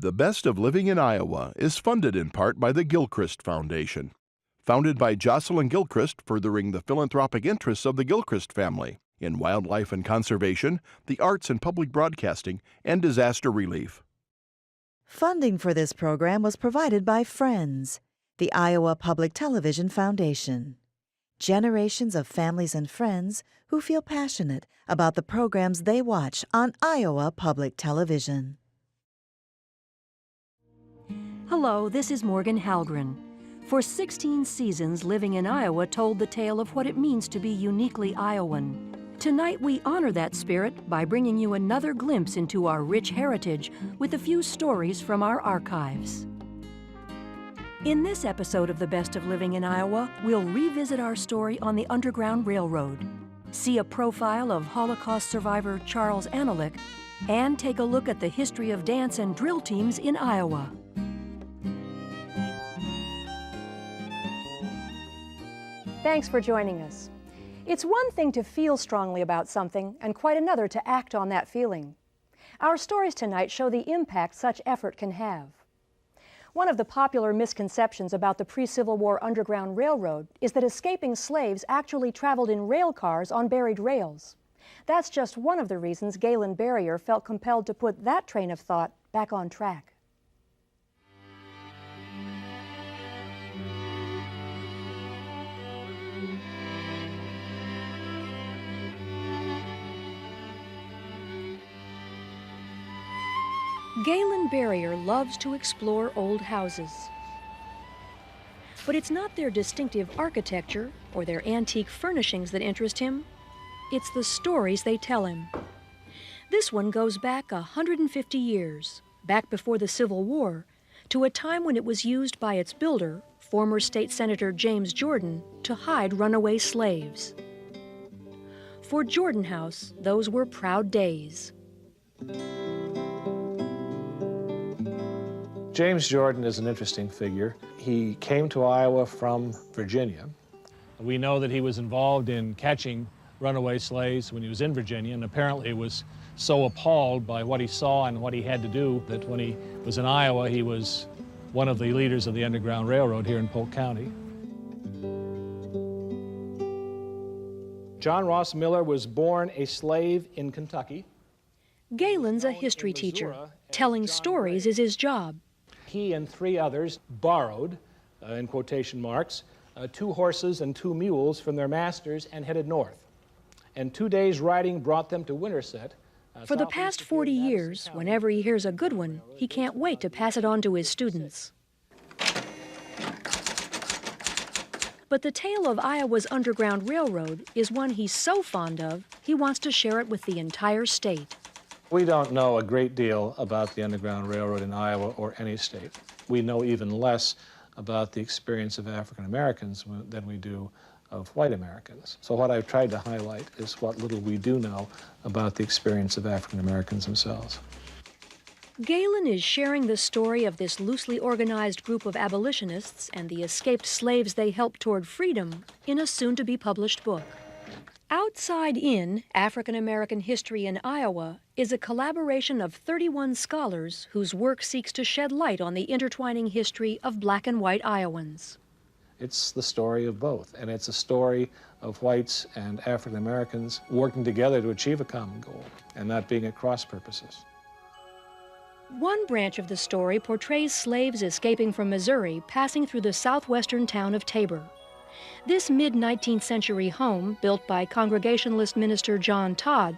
The Best of Living in Iowa is funded in part by the Gilchrist Foundation. Founded by Jocelyn Gilchrist, furthering the philanthropic interests of the Gilchrist family in wildlife and conservation, the arts and public broadcasting, and disaster relief. Funding for this program was provided by Friends, the Iowa Public Television Foundation. Generations of families and friends who feel passionate about the programs they watch on Iowa Public Television. Hello, this is Morgan Halgren. For 16 seasons, Living in Iowa told the tale of what it means to be uniquely Iowan. Tonight, we honor that spirit by bringing you another glimpse into our rich heritage with a few stories from our archives. In this episode of The Best of Living in Iowa, we'll revisit our story on the Underground Railroad, see a profile of Holocaust survivor Charles Anelick, and take a look at the history of dance and drill teams in Iowa. Thanks for joining us. It's one thing to feel strongly about something and quite another to act on that feeling. Our stories tonight show the impact such effort can have. One of the popular misconceptions about the pre-Civil War Underground Railroad is that escaping slaves actually traveled in rail cars on buried rails. That's just one of the reasons Galen Berrier felt compelled to put that train of thought back on track. Galen Berrier loves to explore old houses. But it's not their distinctive architecture or their antique furnishings that interest him. It's the stories they tell him. This one goes back 150 years, back before the Civil War, to a time when it was used by its builder, former State Senator James Jordan, to hide runaway slaves. For Jordan House, those were proud days. James Jordan is an interesting figure. He came to Iowa from Virginia. We know that he was involved in catching runaway slaves when he was in Virginia, and apparently was so appalled by what he saw and what he had to do that when he was in Iowa, he was one of the leaders of the Underground Railroad here in Polk County. John Ross Miller was born a slave in Kentucky. Galen's a history teacher. Telling stories is his job. He and 3 others borrowed, in quotation marks, 2 horses and 2 mules from their masters and headed north. And 2 days' riding brought them to Winterset. For the past 40 years, whenever he hears a good one, he can't wait to pass it on to his students. But the tale of Iowa's Underground Railroad is one he's so fond of, he wants to share it with the entire state. We don't know a great deal about the Underground Railroad in Iowa or any state. We know even less about the experience of African Americans than we do of white Americans. So what I've tried to highlight is what little we do know about the experience of African Americans themselves. Galen is sharing the story of this loosely organized group of abolitionists and the escaped slaves they helped toward freedom in a soon-to-be-published book. Outside In, African American History in Iowa is a collaboration of 31 scholars whose work seeks to shed light on the intertwining history of black and white Iowans. It's the story of both, and it's a story of whites and African Americans working together to achieve a common goal, and not being at cross purposes. One branch of the story portrays slaves escaping from Missouri passing through the southwestern town of Tabor. This mid-19th century home, built by Congregationalist minister John Todd,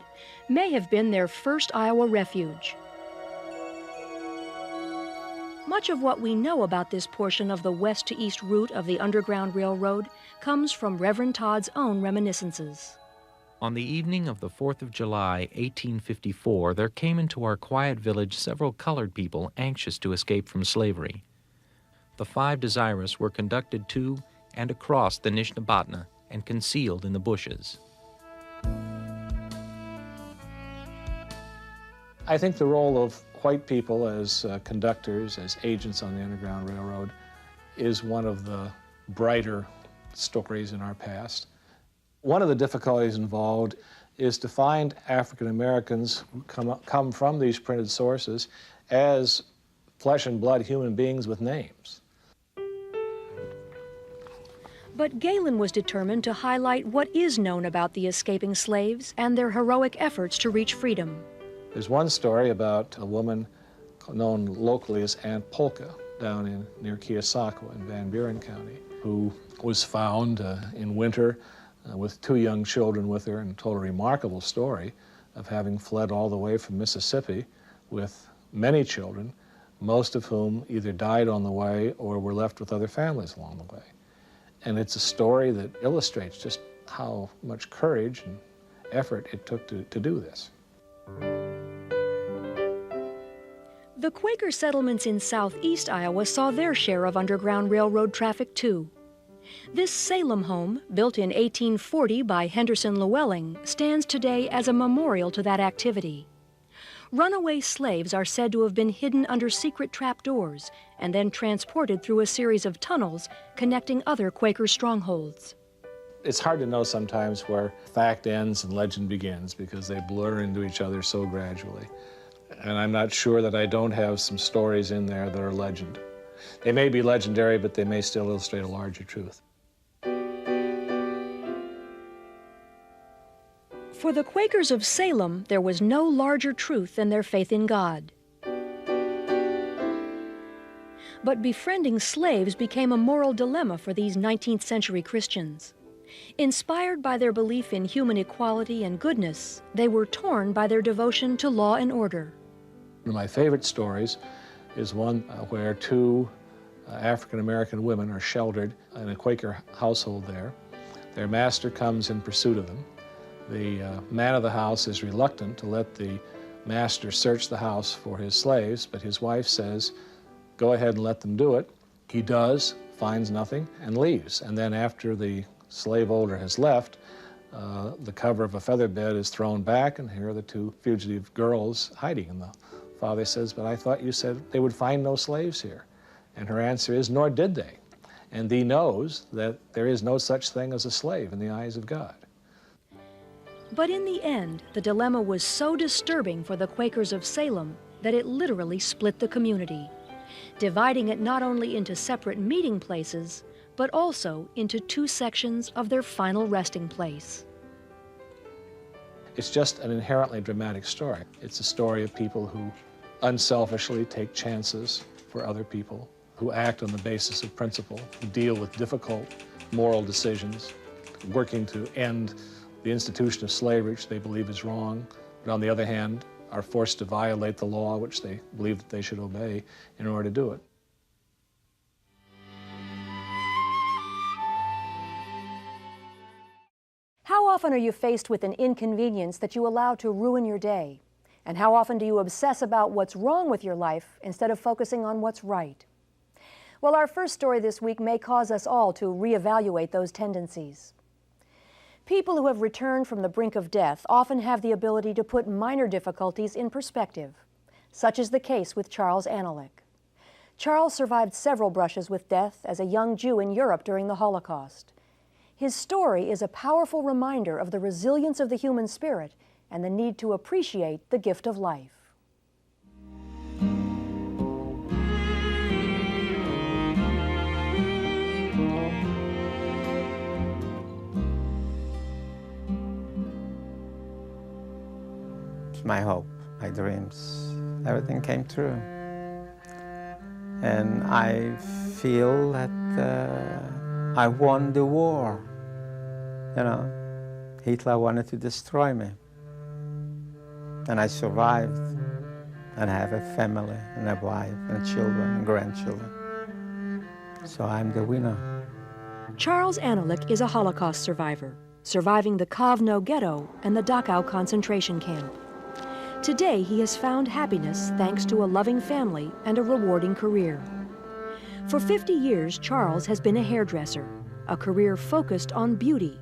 may have been their first Iowa refuge. Much of what we know about this portion of the west-to-east route of the Underground Railroad comes from Reverend Todd's own reminiscences. On the evening of the 4th of July, 1854, there came into our quiet village several colored people anxious to escape from slavery. The 5 desirous were conducted to and across the Nishnabotna and concealed in the bushes. I think the role of white people as conductors, as agents on the Underground Railroad, is one of the brighter stories in our past. One of the difficulties involved is to find African Americans who come from these printed sources as flesh and blood human beings with names. But Galen was determined to highlight what is known about the escaping slaves and their heroic efforts to reach freedom. There's one story about a woman known locally as Aunt Polka down near Keosauqua in Van Buren County, who was found in winter with 2 young children with her, and told a remarkable story of having fled all the way from Mississippi with many children, most of whom either died on the way or were left with other families along the way. And it's a story that illustrates just how much courage and effort it took to do this. The Quaker settlements in southeast Iowa saw their share of Underground Railroad traffic, too. This Salem home, built in 1840 by Henderson Llewellyn, stands today as a memorial to that activity. Runaway slaves are said to have been hidden under secret trapdoors and then transported through a series of tunnels connecting other Quaker strongholds. It's hard to know sometimes where fact ends and legend begins because they blur into each other so gradually. And I'm not sure that I don't have some stories in there that are legend. They may be legendary, but they may still illustrate a larger truth. For the Quakers of Salem, there was no larger truth than their faith in God. But befriending slaves became a moral dilemma for these 19th century Christians. Inspired by their belief in human equality and goodness, they were torn by their devotion to law and order. One of my favorite stories is one where 2 African-American women are sheltered in a Quaker household there. Their master comes in pursuit of them. The man of the house is reluctant to let the master search the house for his slaves, but his wife says, go ahead and let them do it. He does, finds nothing, and leaves. And then after the slave owner has left, the cover of a feather bed is thrown back, and here are the 2 fugitive girls hiding. And the father says, but I thought you said they would find no slaves here. And her answer is, nor did they. And thee knows that there is no such thing as a slave in the eyes of God. But in the end, the dilemma was so disturbing for the Quakers of Salem that it literally split the community, dividing it not only into separate meeting places, but also into 2 sections of their final resting place. It's just an inherently dramatic story. It's a story of people who unselfishly take chances for other people, who act on the basis of principle, who deal with difficult moral decisions, working to end the institution of slavery, which they believe is wrong, but on the other hand, are forced to violate the law, which they believe that they should obey in order to do it. How often are you faced with an inconvenience that you allow to ruin your day? And how often do you obsess about what's wrong with your life instead of focusing on what's right? Well, our first story this week may cause us all to reevaluate those tendencies. People who have returned from the brink of death often have the ability to put minor difficulties in perspective, such is the case with Charles Annelich. Charles survived several brushes with death as a young Jew in Europe during the Holocaust. His story is a powerful reminder of the resilience of the human spirit and the need to appreciate the gift of life. My hope, my dreams, everything came true. And I feel that I won the war. You know, Hitler wanted to destroy me. And I survived. And I have a family, and a wife, and children, and grandchildren. So I'm the winner. Charles Annelich is a Holocaust survivor, surviving the Kovno ghetto and the Dachau concentration camp. Today, he has found happiness thanks to a loving family and a rewarding career. For 50 years, Charles has been a hairdresser, a career focused on beauty,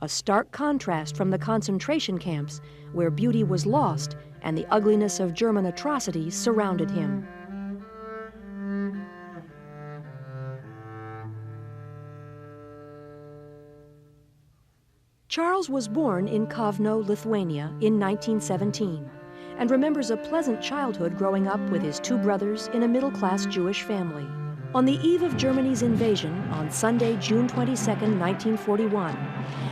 a stark contrast from the concentration camps where beauty was lost and the ugliness of German atrocities surrounded him. Charles was born in Kovno, Lithuania in 1917, and remembers a pleasant childhood growing up with his two brothers in a middle-class Jewish family. On the eve of Germany's invasion, on Sunday, June 22, 1941,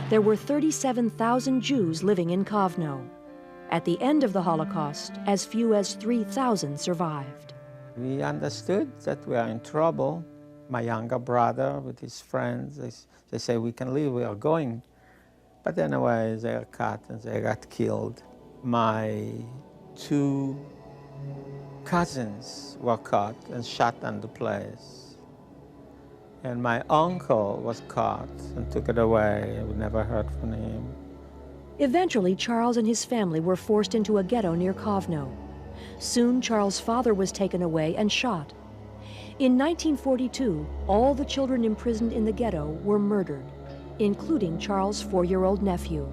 there were 37,000 Jews living in Kovno. At the end of the Holocaust, as few as 3,000 survived. We understood that we are in trouble. My younger brother with his friends, they say, we can leave, we are going. But anyway, they are cut and they got killed. My two cousins were caught and shot on the place. And my uncle was caught and took it away. We never heard from him. Eventually, Charles and his family were forced into a ghetto near Kovno. Soon, Charles' father was taken away and shot. In 1942, all the children imprisoned in the ghetto were murdered, including Charles' 4-year-old nephew.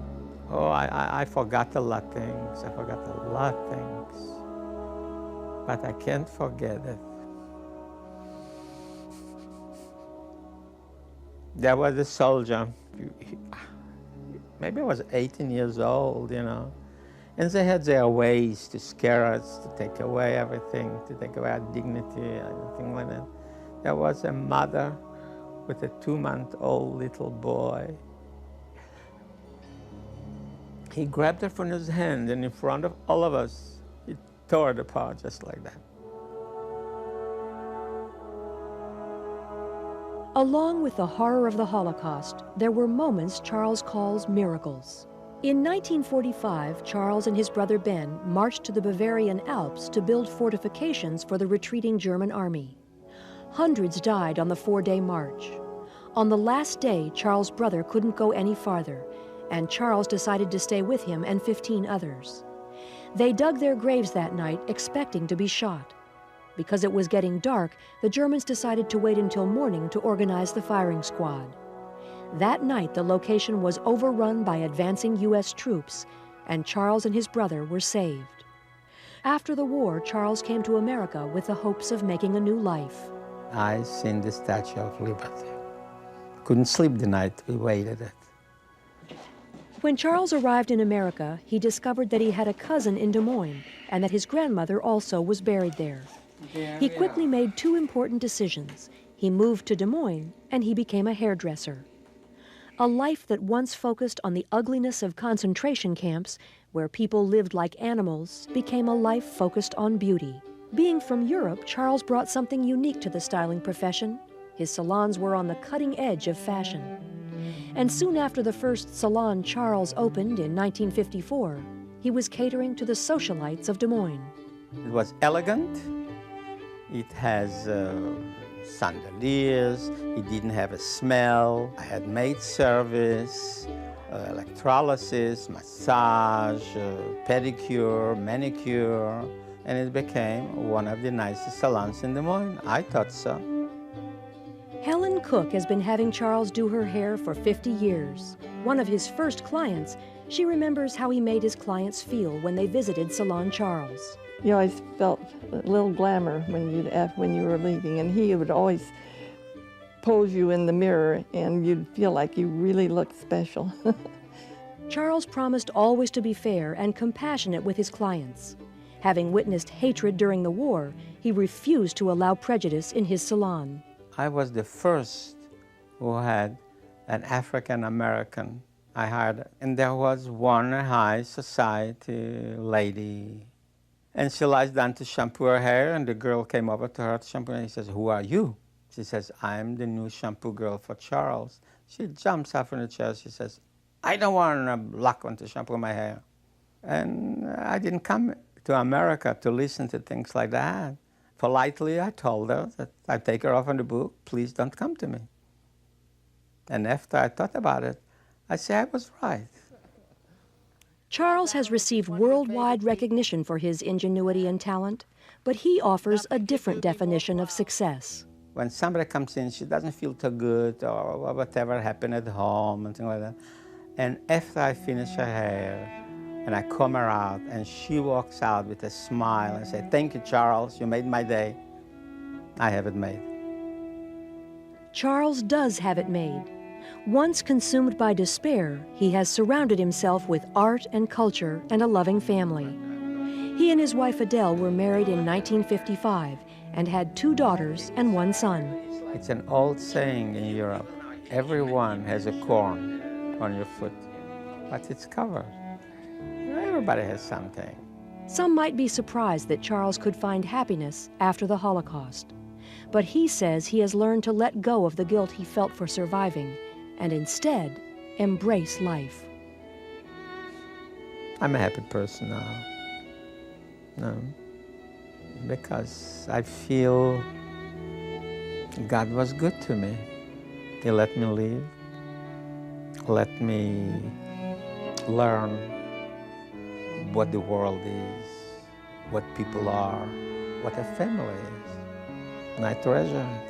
Oh, I forgot a lot of things. I forgot a lot of things. But I can't forget it. There was a soldier. Maybe I was 18 years old, you know. And they had their ways to scare us, to take away everything, to take away our dignity, anything like that. There was a mother with a 2-month-old little boy. He grabbed her from his hand, and in front of all of us, he tore it apart just like that. Along with the horror of the Holocaust, there were moments Charles calls miracles. In 1945, Charles and his brother Ben marched to the Bavarian Alps to build fortifications for the retreating German army. Hundreds died on the 4-day march. On the last day, Charles' brother couldn't go any farther, and Charles decided to stay with him and 15 others. They dug their graves that night, expecting to be shot. Because it was getting dark, the Germans decided to wait until morning to organize the firing squad. That night, the location was overrun by advancing U.S. troops, and Charles and his brother were saved. After the war, Charles came to America with the hopes of making a new life. I seen the Statue of Liberty. Couldn't sleep the night we waited it. When Charles arrived in America, he discovered that he had a cousin in Des Moines and that his grandmother also was buried there. He quickly made 2 important decisions. He moved to Des Moines and he became a hairdresser. A life that once focused on the ugliness of concentration camps, where people lived like animals, became a life focused on beauty. Being from Europe, Charles brought something unique to the styling profession. His salons were on the cutting edge of fashion. And soon after the first salon Charles opened in 1954, he was catering to the socialites of Des Moines. It was elegant. It has chandeliers. It didn't have a smell. I had maid service, electrolysis, massage, pedicure, manicure, and it became one of the nicest salons in Des Moines. I thought so. Helen Cook has been having Charles do her hair for 50 years. One of his first clients, she remembers how he made his clients feel when they visited Salon Charles. You always felt a little glamour when you were leaving, and he would always pose you in the mirror, and you'd feel like you really looked special. Charles promised always to be fair and compassionate with his clients. Having witnessed hatred during the war, he refused to allow prejudice in his salon. I was the first who had an African American I hired, and there was one high society lady. And she lies down to shampoo her hair, and the girl came over to her to shampoo, and he says, "Who are you?" She says, "I'm the new shampoo girl for Charles." She jumps up from the chair. She says, "I don't want a black one to shampoo my hair." And I didn't come to America to listen to things like that. Politely, I told her that I'd take her off on the book. Please don't come to me. And after I thought about it, I said I was right. Charles has received worldwide recognition for his ingenuity and talent, but he offers a different definition of success. When somebody comes in, she doesn't feel too good or whatever happened at home and things like that. And after I finish her hair and I comb her out and she walks out with a smile and say, "Thank you, Charles, you made my day," I have it made. Charles does have it made. Once consumed by despair, he has surrounded himself with art and culture and a loving family. He and his wife Adele were married in 1955 and had 2 daughters and 1 son. It's an old saying in Europe, everyone has a corn on your foot, but it's covered. Everybody has something. Some might be surprised that Charles could find happiness after the Holocaust. But he says he has learned to let go of the guilt he felt for surviving and instead embrace life. I'm a happy person now. No, because I feel God was good to me. He let me live, let me learn what the world is, what people are, what a family is, and I treasure it.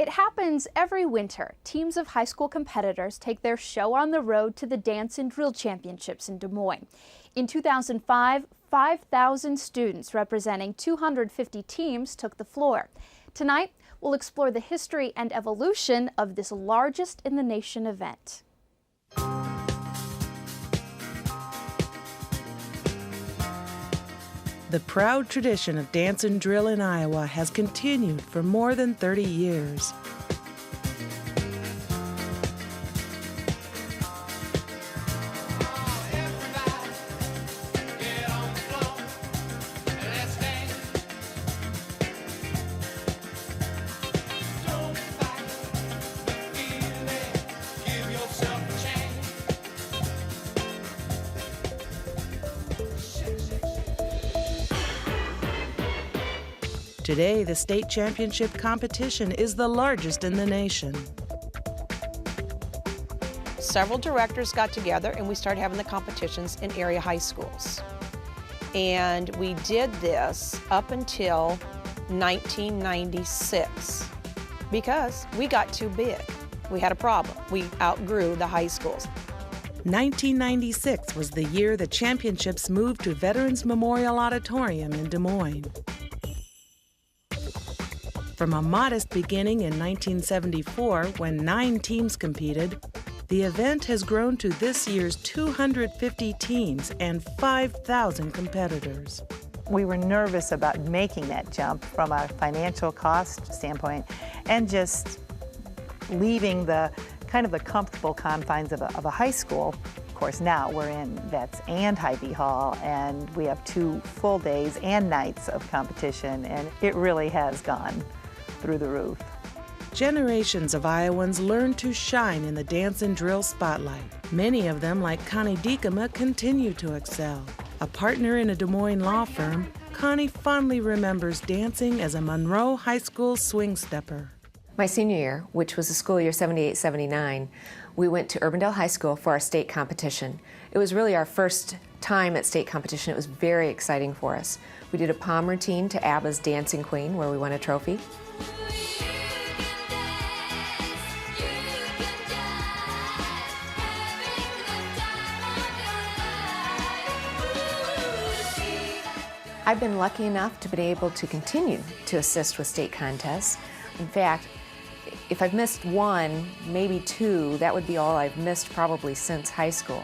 It happens every winter. Teams of high school competitors take their show on the road to the Dance and Drill Championships in Des Moines. In 2005, 5,000 students representing 250 teams took the floor. Tonight, we'll explore the history and evolution of this largest in the nation event. The proud tradition of dance and drill in Iowa has continued for more than 30 years. Today, the state championship competition is the largest in the nation. Several directors got together and we started having the competitions in area high schools. And we did this up until 1996 because we got too big. We had a problem. We outgrew the high schools. 1996 was the year the championships moved to Veterans Memorial Auditorium in Des Moines. From a modest beginning in 1974, when 9 teams competed, the event has grown to this year's 250 teams and 5,000 competitors. We were nervous about making that jump from a financial cost standpoint and just leaving the kind of the comfortable confines of a high school. Of course, now we're in Vets and Hy-Vee Hall, and we have 2 full days and nights of competition, and it really has gone through the roof. Generations of Iowans learned to shine in the dance and drill spotlight. Many of them, like Connie Diekema, continue to excel. A partner in a Des Moines law firm, Connie fondly remembers dancing as a Monroe High School swing stepper. My senior year, which was the school year 78-79, we went to Urbandale High School for our state competition. It was really our first time at state competition. It was very exciting for us. We did a pom routine to ABBA's Dancing Queen, where we won a trophy. I've been lucky enough to be able to continue to assist with state contests. In fact, if I've missed 1, maybe 2, that would be all I've missed probably since high school.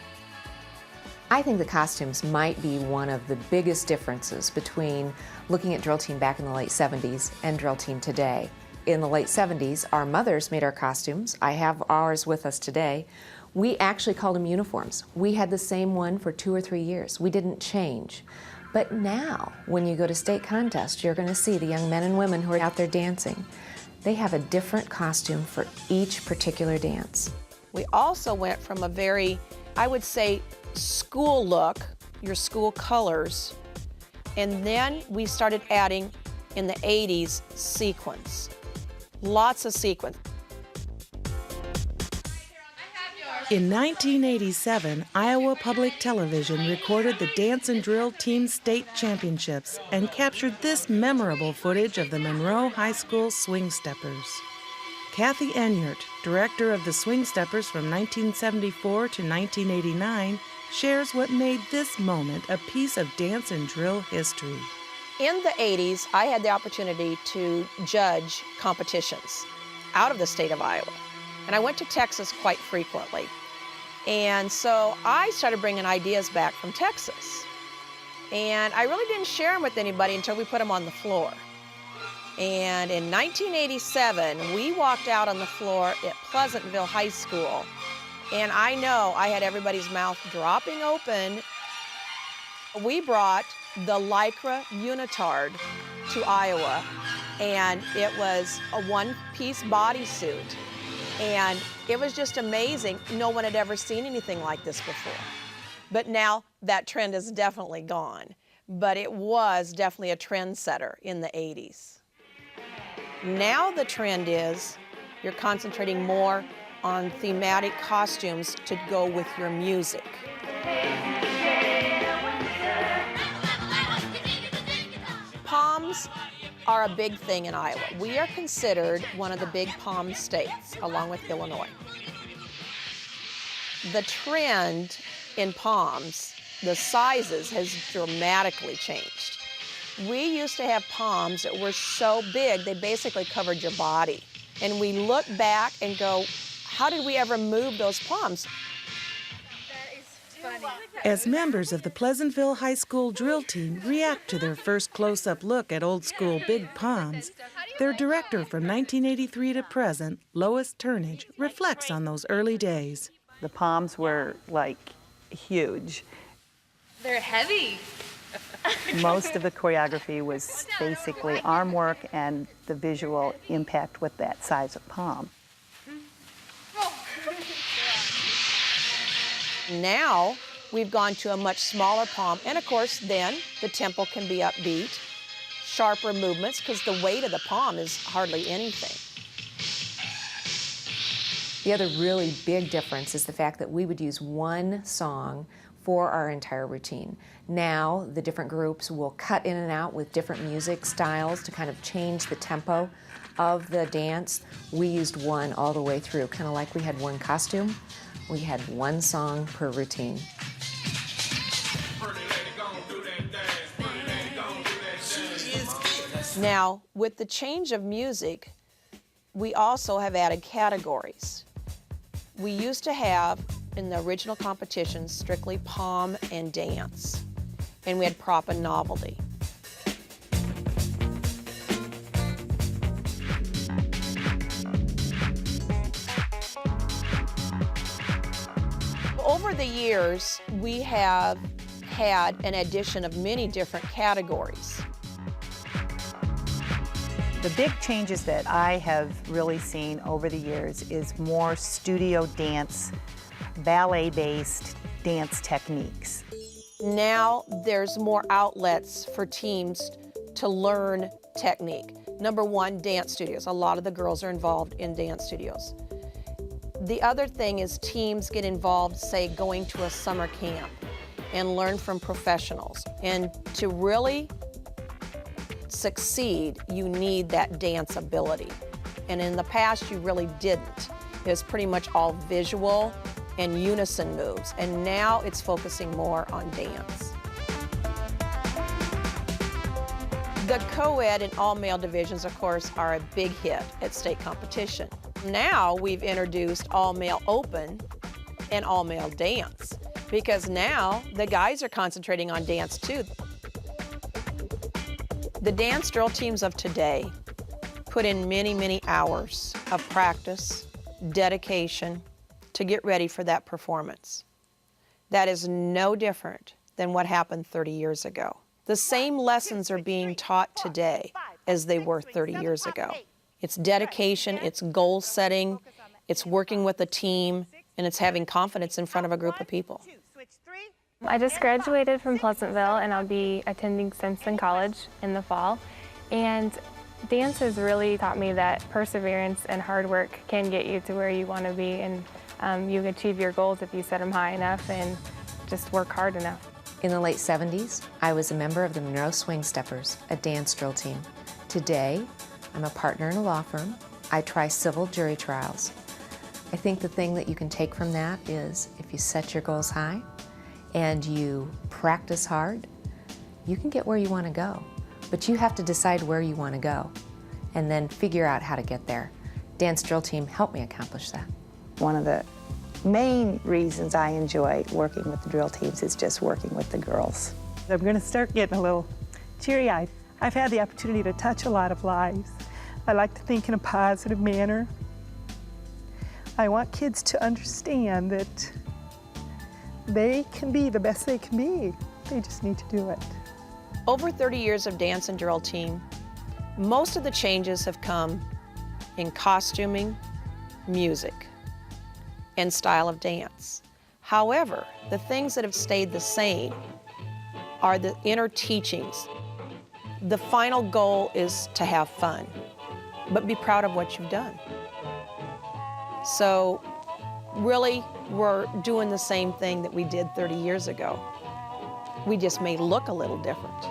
I think the costumes might be one of the biggest differences between looking at drill team back in the late 70s and drill team today. In the late 70s, our mothers made our costumes. I have ours with us today. We actually called them uniforms. We had the same one for 2 or 3 years. We didn't change. But now, when you go to state contests, you're going to see the young men and women who are out there dancing. They have a different costume for each particular dance. We also went from a very, I would say, school look, your school colors, and then we started adding, in the 80s, sequins. Lots of sequins. In 1987, Iowa Public Television recorded the Dance and Drill Team State Championships and captured this memorable footage of the Monroe High School Swing Steppers. Kathy Enyart, director of the Swing Steppers from 1974 to 1989, shares what made this moment a piece of dance and drill history. In the 80s, I had the opportunity to judge competitions out of the state of Iowa. And I went to Texas quite frequently. And so I started bringing ideas back from Texas. And I really didn't share them with anybody until we put them on the floor. And in 1987, we walked out on the floor at Pleasantville High School. And I know I had everybody's mouth dropping open. We brought the Lycra Unitard to Iowa, and it was a one-piece bodysuit. And it was just amazing. No one had ever seen anything like this before. But now that trend is definitely gone. But it was definitely a trendsetter in the 80s. Now the trend is you're concentrating more on thematic costumes to go with your music. Poms are a big thing in Iowa. We are considered one of the big pom states, along with Illinois. The trend in poms, the sizes, has dramatically changed. We used to have poms that were so big, they basically covered your body. And we look back and go, how did we ever move those poms? As members of the Pleasantville High School drill team react to their first close-up look at old-school big poms, their director from 1983 to present, Lois Turnage, reflects on those early days. The poms were, like, huge. They're heavy. Most of the choreography was basically arm work and the visual impact with that size of pom. Now, we've gone to a much smaller pom, and of course, then the tempo can be upbeat, sharper movements, because the weight of the pom is hardly anything. The other really big difference is the fact that we would use one song for our entire routine. Now, the different groups will cut in and out with different music styles to kind of change the tempo of the dance. We used one all the way through, kind of like we had one costume. We had one song per routine. Now, with the change of music, we also have added categories. We used to have, in the original competitions, strictly pom and dance, and we had prop and novelty. Over the years, we have had an addition of many different categories. The big changes that I have really seen over the years is more studio dance, ballet-based dance techniques. Now there's more outlets for teams to learn technique. Number one, dance studios. A lot of the girls are involved in dance studios. The other thing is teams get involved, say, going to a summer camp and learn from professionals. And to really succeed, you need that dance ability. And in the past, you really didn't. It was pretty much all visual and unison moves. And now it's focusing more on dance. The co-ed and all-male divisions, of course, are a big hit at state competition. Now we've introduced all-male open and all-male dance, because now the guys are concentrating on dance too. The dance drill teams of today put in many, many hours of practice, dedication to get ready for that performance. That is no different than what happened 30 years ago. The same lessons are being taught today as they were 30 years ago. It's dedication, it's goal setting, it's working with a team, and it's having confidence in front of a group of people. I just graduated from Pleasantville, and I'll be attending Simpson College in the fall. And dance has really taught me that perseverance and hard work can get you to where you want to be, and you can achieve your goals if you set them high enough and just work hard enough. In the late 70s, I was a member of the Monroe Swing Steppers, a dance drill team. Today, I'm a partner in a law firm. I try civil jury trials. I think the thing that you can take from that is if you set your goals high and you practice hard, you can get where you want to go. But you have to decide where you want to go and then figure out how to get there. Dance drill team helped me accomplish that. One of the main reasons I enjoy working with the drill teams is just working with the girls. I'm going to start getting a little teary-eyed. I've had the opportunity to touch a lot of lives. I like to think in a positive manner. I want kids to understand that they can be the best they can be. They just need to do it. Over 30 years of dance and drill team, most of the changes have come in costuming, music, and style of dance. However, the things that have stayed the same are the inner teachings. The final goal is to have fun, but be proud of what you've done. So really, we're doing the same thing that we did 30 years ago. We just may look a little different.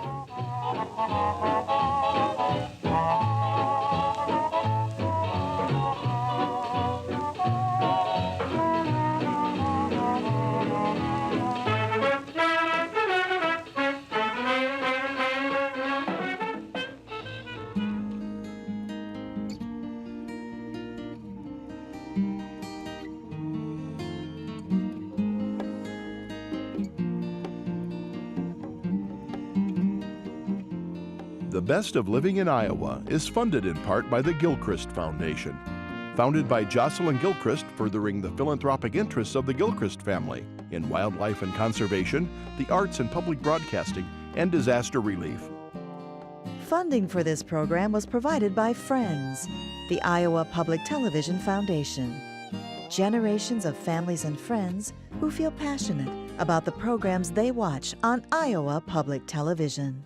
The Best of Living in Iowa is funded in part by the Gilchrist Foundation. Founded by Jocelyn Gilchrist, furthering the philanthropic interests of the Gilchrist family in wildlife and conservation, the arts and public broadcasting, and disaster relief. Funding for this program was provided by Friends, the Iowa Public Television Foundation. Generations of families and friends who feel passionate about the programs they watch on Iowa Public Television.